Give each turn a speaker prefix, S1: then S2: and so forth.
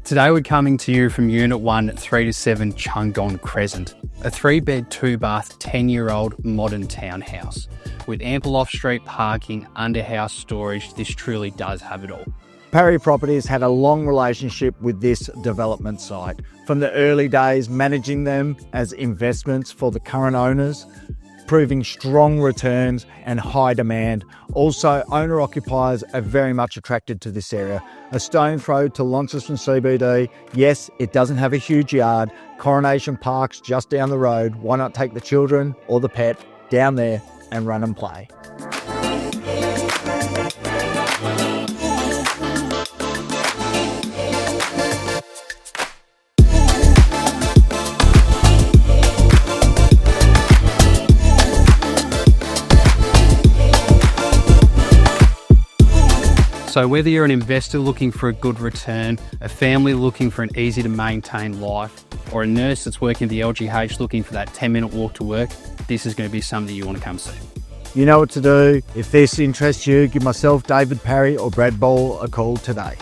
S1: Today we're coming to you from Unit 1, 3 to 7 Chungon Crescent, a 3-bed, 2-bath, 10-year-old modern townhouse. With ample off-street parking, under-house storage, this truly does have it all.
S2: Parry Properties had a long relationship with this development site. From the early days, managing them as investments for the current owners, proving strong returns and high demand. Also, owner-occupiers are very much attracted to this area. A stone throw to Launceston CBD. Yes, it doesn't have a huge yard. Coronation Park's just down the road. Why not take the children or the pet down there and run and play?
S1: So whether you're an investor looking for a good return, a family looking for an easy to maintain life, or a nurse that's working at the LGH looking for that 10-minute walk to work, this is going to be something you want to come see.
S2: You know what to do. If this interests you, give myself, David Parry or Brad Ball a call today.